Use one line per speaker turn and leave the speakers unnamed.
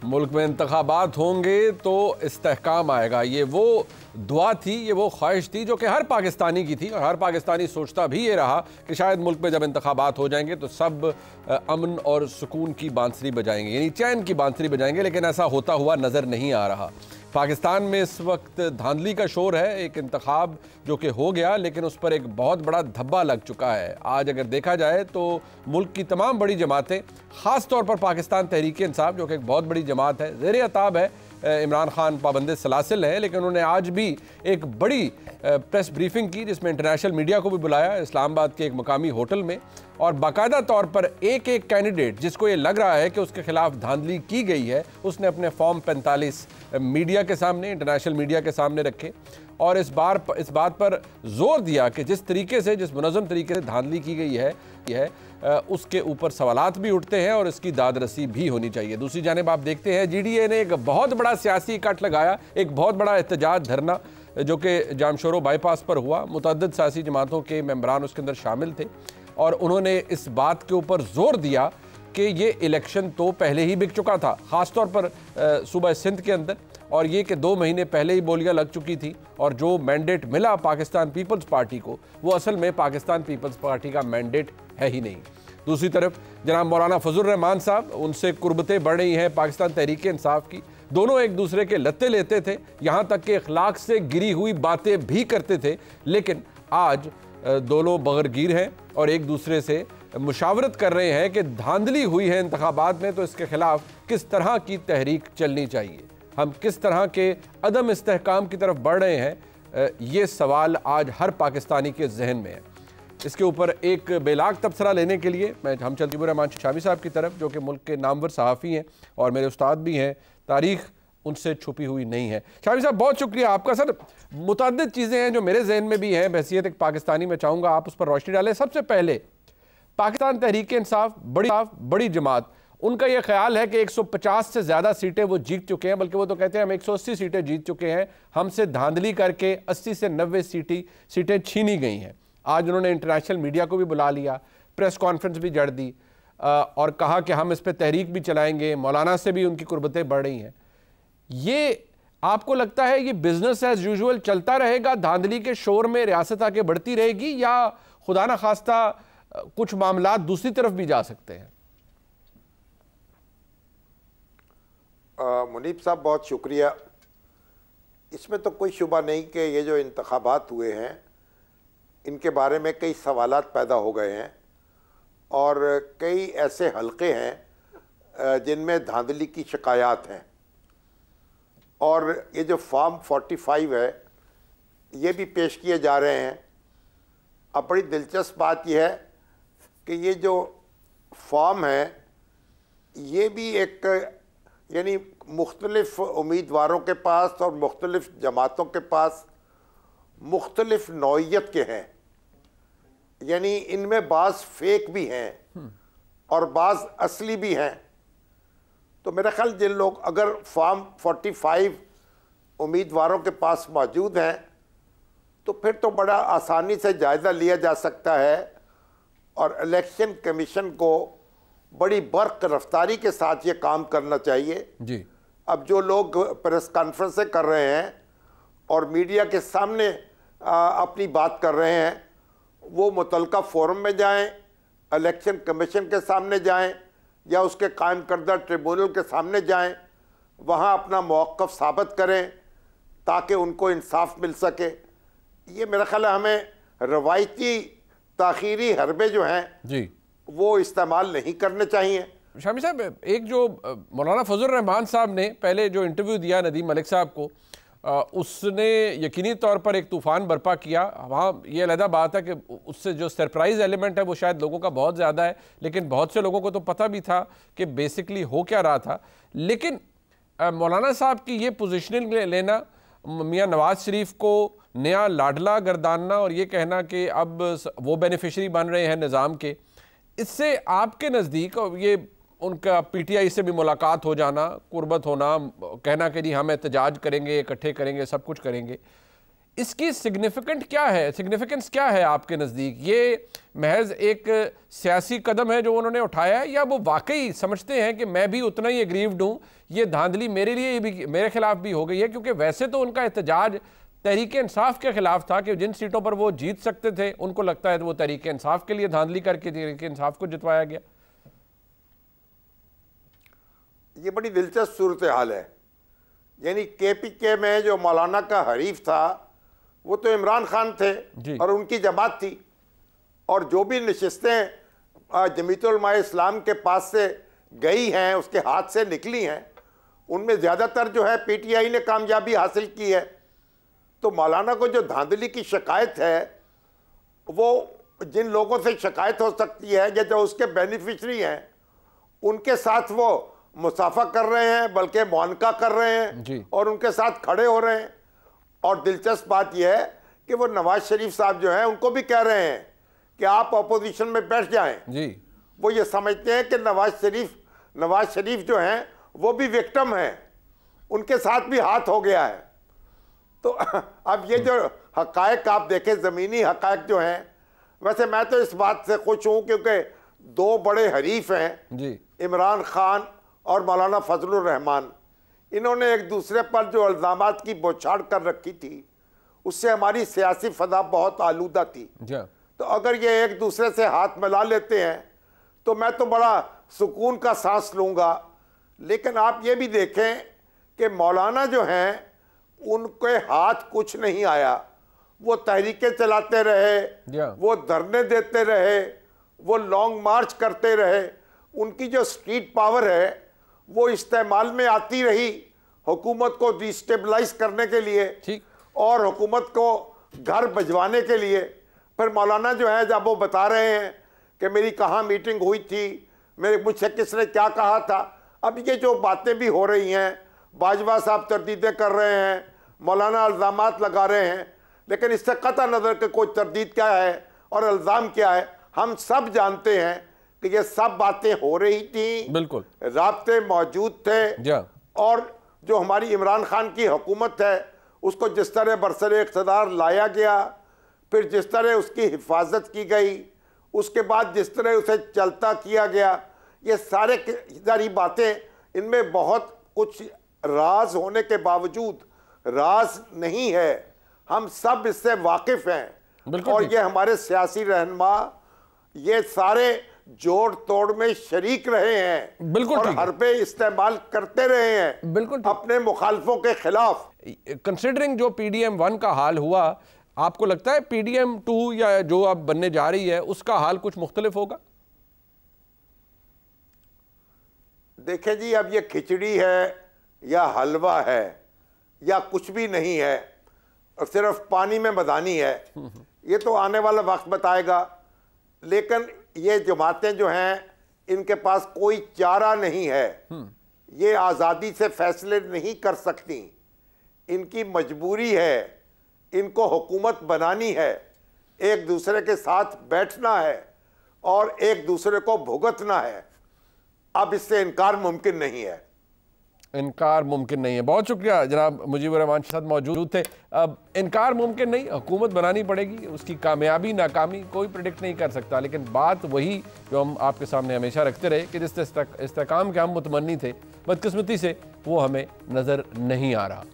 मुल्क में इंतखाबात होंगे तो इस्तेहकाम आएगा, ये वो दुआ थी, ये वो ख्वाहिश थी जो कि हर पाकिस्तानी की थी और हर पाकिस्तानी सोचता भी ये रहा कि शायद मुल्क में जब इंतखाबात हो जाएंगे तो सब अमन और सुकून की बांसुरी बजाएंगे, यानी चैन की बांसुरी बजाएंगे। लेकिन ऐसा होता हुआ नज़र नहीं आ रहा। पाकिस्तान में इस वक्त धांधली का शोर है। एक इंतखाब जो कि हो गया, लेकिन उस पर एक बहुत बड़ा धब्बा लग चुका है। आज अगर देखा जाए तो मुल्क की तमाम बड़ी जमातें, ख़ास तौर पर पाकिस्तान तहरीक इंसाफ जो कि एक बहुत बड़ी जमात है, ज़ेर अताब है, इमरान खान पाबंद सलासिल है, लेकिन उन्होंने आज भी एक बड़ी प्रेस ब्रीफिंग की जिसमें इंटरनेशनल मीडिया को भी बुलाया इस्लामाबाद के एक मुकामी होटल में, और बाकायदा तौर पर एक एक कैंडिडेट जिसको ये लग रहा है कि उसके खिलाफ धांधली की गई है, उसने अपने फॉर्म 45 मीडिया के सामने, इंटरनेशनल मीडिया के सामने रखे और इस बात पर जोर दिया कि जिस तरीके से, जिस मुनज़्ज़म तरीके से धांधली की गई है उसके ऊपर सवालात भी उठते हैं और इसकी दादरसी भी होनी चाहिए। दूसरी जानिब आप देखते हैं GDA ने एक बहुत बड़ा सियासी इकट्ठ लगाया, एक बहुत बड़ा एहतजाज धरना जो कि जामशोरो बाईपास पर हुआ। मुतअद्दिद सियासी जमातों के मेंबरान उसके अंदर शामिल थे और उन्होंने इस बात के ऊपर जोर दिया कि ये इलेक्शन तो पहले ही बिक चुका था, ख़ास तौर पर सूबा सिंध के अंदर, और ये कि 2 महीने पहले ही बोलियां लग चुकी थी और जो मैंडेट मिला पाकिस्तान पीपल्स पार्टी को वो असल में पाकिस्तान पीपल्स पार्टी का मैंडेट है ही नहीं। दूसरी तरफ जनाब मौलाना फजल रहमान साहब, उनसे कुर्बतें बढ़ रही हैं पाकिस्तान तहरीक इंसाफ की। दोनों एक दूसरे के लत्ते लेते थे, यहाँ तक कि अखलाक से गिरी हुई बातें भी करते थे, लेकिन आज दोनों बगरगीर हैं और एक दूसरे से मुशावरत कर रहे हैं कि धांधली हुई है इंतखाबात में तो इसके खिलाफ किस तरह की तहरीक चलनी चाहिए, हम किस तरह के अदम इस्तेहकाम की तरफ बढ़ रहे हैं। ये सवाल आज हर पाकिस्तानी के जहन में है। इसके ऊपर एक बेलाग तबसरा लेने के लिए हम चलते रहमान शामी साहब की तरफ, जो कि मुल्क के नामवर सहाफ़ी हैं और मेरे उस्ताद भी हैं, तारीख़ उनसे छुपी हुई नहीं है। शामी साहब बहुत शुक्रिया आपका। सर, मुतअद्दिद चीज़ें हैं जो मेरे जहन में भी हैं, बहसीयत एक पाकिस्तानी में चाहूँगा आप उस पर रोशनी डालें। सबसे पहले पाकिस्तान तहरीक इंसाफ बड़ी जमात, उनका यह ख्याल है कि 150 से ज़्यादा सीटें वो जीत चुके हैं, बल्कि वो तो कहते हैं हम 180 सीटें जीत चुके हैं, हमसे धांधली करके 80 से 90 सीटें छीनी गई हैं। आज उन्होंने इंटरनेशनल मीडिया को भी बुला लिया, प्रेस कॉन्फ्रेंस भी जड़ दी और कहा कि हम इस पर तहरीक भी चलाएंगे। मौलाना से भी उनकी कुर्बतें बढ़ रही हैं। ये आपको लगता है ये बिजनेस एज यूजुअल चलता रहेगा, धांधली के शोर में रियासत आगे बढ़ती रहेगी, या खुदा ना खास्ता कुछ मामलात दूसरी तरफ भी जा सकते हैं?
मुनीब साहब बहुत शुक्रिया। इसमें तो कोई शुबा नहीं कि ये जो इंतखाबात हुए हैं इनके बारे में कई सवालात पैदा हो गए हैं और कई ऐसे हलक़े हैं जिनमें धांधली की शिकायत हैं, और ये जो फॉर्म 45 है ये भी पेश किए जा रहे हैं। अब बड़ी दिलचस्प बात यह है कि ये जो फॉर्म है ये भी एक यानी मुख्तलिफ़ उम्मीदवारों के पास और मुख्तलिफ़ जमातों के पास मुख्तलिफ़ नौइयत के हैं, यानी इनमें बाज़ फेक भी हैं और बाज़ असली भी हैं। तो मेरा ख्याल जिन लोग अगर फॉर्म 45 उम्मीदवारों के पास मौजूद हैं तो फिर तो बड़ा आसानी से जायज़ा लिया जा सकता है और इलेक्शन कमीशन को बड़ी बर्क रफ्तारी के साथ ये काम करना चाहिए जी। अब जो लोग प्रेस कॉन्फ्रेंसें कर रहे हैं और मीडिया के सामने अपनी बात कर रहे हैं, वो मुतलका फोरम में जाएं, इलेक्शन कमीशन के सामने जाएं या उसके कायम करदा ट्रिब्यूनल के सामने जाएं, वहाँ अपना मौक़िफ़ साबित करें ताकि उनको इंसाफ मिल सके। ये मेरा ख्याल है हमें रवायती ताख़ीरी हरबे जो हैं जी वो इस्तेमाल नहीं करने चाहिए।
शामी साहब, एक जो मौलाना फजल रहमान साहब ने पहले जो इंटरव्यू दिया नदीम मलिक साहब को, उसने यकीनी तौर पर एक तूफ़ान बर्पा किया। वहाँ ये अलहदा बात है कि उससे जो सरप्राइज़ एलिमेंट है वो शायद लोगों का बहुत ज़्यादा है, लेकिन बहुत से लोगों को तो पता भी था कि बेसिकली हो क्या रहा था। लेकिन मौलाना साहब की ये पोजीशनिंग लेना, मियाँ नवाज़ शरीफ को नया लाडला गर्दानना और ये कहना कि अब वो बेनिफिशरी बन रहे हैं निज़ाम के, इससे आपके नज़दीक ये उनका PTI से भी मुलाकात हो जाना, कुर्बत होना, कहना कि जी हम एहतजाज करेंगे, इकट्ठे करेंगे, सब कुछ करेंगे, इसकी सिग्निफिकेंट क्या है, सिग्निफिकेंस क्या है आपके नज़दीक? ये महज एक सियासी कदम है जो उन्होंने उठाया है, या वो वाकई समझते हैं कि मैं भी उतना ही एग्रीव्ड हूँ, ये धांधली मेरे लिए भी, मेरे खिलाफ भी हो गई है? क्योंकि वैसे तो उनका एहतजाज तहरीक इंसाफ के खिलाफ था कि जिन सीटों पर वो जीत सकते थे उनको लगता है तो वो तहरीक इंसाफ के लिए धांधली करके तहरीक इंसाफ को जितवाया गया।
ये बड़ी दिलचस्प सूरत हाल है। यानी केपीके में जो मौलाना का हरीफ था वो तो इमरान खान थे और उनकी जमात थी, और जो भी नशिस्तें जमीयतुल उलमा इस्लाम के पास से गई हैं, उसके हाथ से निकली हैं, उनमें ज़्यादातर जो है पीटीआई ने कामयाबी हासिल की है। तो मौलाना को जो धांधली की शिकायत है, वो जिन लोगों से शिकायत हो सकती है या जो उसके बेनिफिशरी हैं उनके साथ वो मुसाफा कर रहे हैं, बल्कि मुआनका कर रहे हैं और उनके साथ खड़े हो रहे हैं। और दिलचस्प बात यह है कि वो नवाज शरीफ साहब जो हैं उनको भी कह रहे हैं कि आप अपोजिशन में बैठ जाएं जी। वो ये समझते हैं कि नवाज शरीफ जो हैं वो भी विक्टिम हैं, उनके साथ भी हाथ हो गया है। तो अब ये जो हकायक आप देखें, ज़मीनी हकायक जो हैं, वैसे मैं तो इस बात से खुश हूँ क्योंकि दो बड़े हरीफ हैं जी, इमरान खान और मौलाना फजलुर रहमान। इन्होंने एक दूसरे पर जो इल्ज़ामात की बौछार कर रखी थी उससे हमारी सियासी फजा बहुत आलूदा थी। तो अगर ये एक दूसरे से हाथ मिला लेते हैं तो मैं तो बड़ा सुकून का सांस लूँगा। लेकिन आप ये भी देखें कि मौलाना जो हैं उनके हाथ कुछ नहीं आया। वो तहरीकें चलाते रहे, वो धरने देते रहे, वो लॉन्ग मार्च करते रहे। उनकी जो स्ट्रीट पावर है वो इस्तेमाल में आती रही हुकूमत को डिस्टेबलाइज करने के लिए और हुकूमत को घर भिजवाने के लिए। फिर मौलाना जो है जब वो बता रहे हैं कि मेरी कहाँ मीटिंग हुई थी, मुझसे किसने क्या कहा था, अब ये जो बातें भी हो रही हैं, बाजवा साहब तरदीदें कर रहे हैं, मौलाना इल्ज़ामात लगा रहे हैं, लेकिन इससे कतई नज़र के कोई तरदीद क्या है और इल्ज़ाम क्या है, हम सब जानते हैं कि ये सब बातें हो रही थी, बिल्कुल राब्ते मौजूद थे। और जो हमारी इमरान खान की हुकूमत है उसको जिस तरह बरसरे इक़्तिदार लाया गया, फिर जिस तरह उसकी हिफाजत की गई, उसके बाद जिस तरह उसे चलता किया गया, ये सारी बातें, इनमें बहुत कुछ राज होने के बावजूद राज नहीं है। हम सब इससे वाकिफ हैं और ये हमारे सियासी रहनुमा ये सारे जोड़ तोड़ में शरीक रहे हैं, बिल्कुल, और हरबे इस्तेमाल करते रहे हैं, बिल्कुल अपने मुखालफों के खिलाफ।
कंसिडरिंग जो PDM 1 का हाल हुआ, आपको लगता है PDM 2 या जो अब बनने जा रही है उसका हाल कुछ मुख्तलिफ होगा?
देखें जी, अब ये खिचड़ी है या हलवा है या कुछ भी नहीं है और सिर्फ पानी में मदानी है, ये तो आने वाला वक्त बताएगा। लेकिन ये जमातें जो हैं इनके पास कोई चारा नहीं है, ये आज़ादी से फैसले नहीं कर सकती, इनकी मजबूरी है, इनको हुकूमत बनानी है, एक दूसरे के साथ बैठना है और एक दूसरे को भुगतना है। अब इससे इनकार मुमकिन नहीं है,
इनकार मुमकिन नहीं है। बहुत शुक्रिया जनाब मुजीबुर रहमान साहब मौजूद थे। अब इनकार मुमकिन नहीं, हुकूमत बनानी पड़ेगी, उसकी कामयाबी नाकामी कोई प्रेडिक्ट नहीं कर सकता। लेकिन बात वही जो हम आपके सामने हमेशा रखते रहे कि जिस इस्तेकाम के हम मुतमन्नी थे, बदकिस्मती से वो हमें नज़र नहीं आ रहा।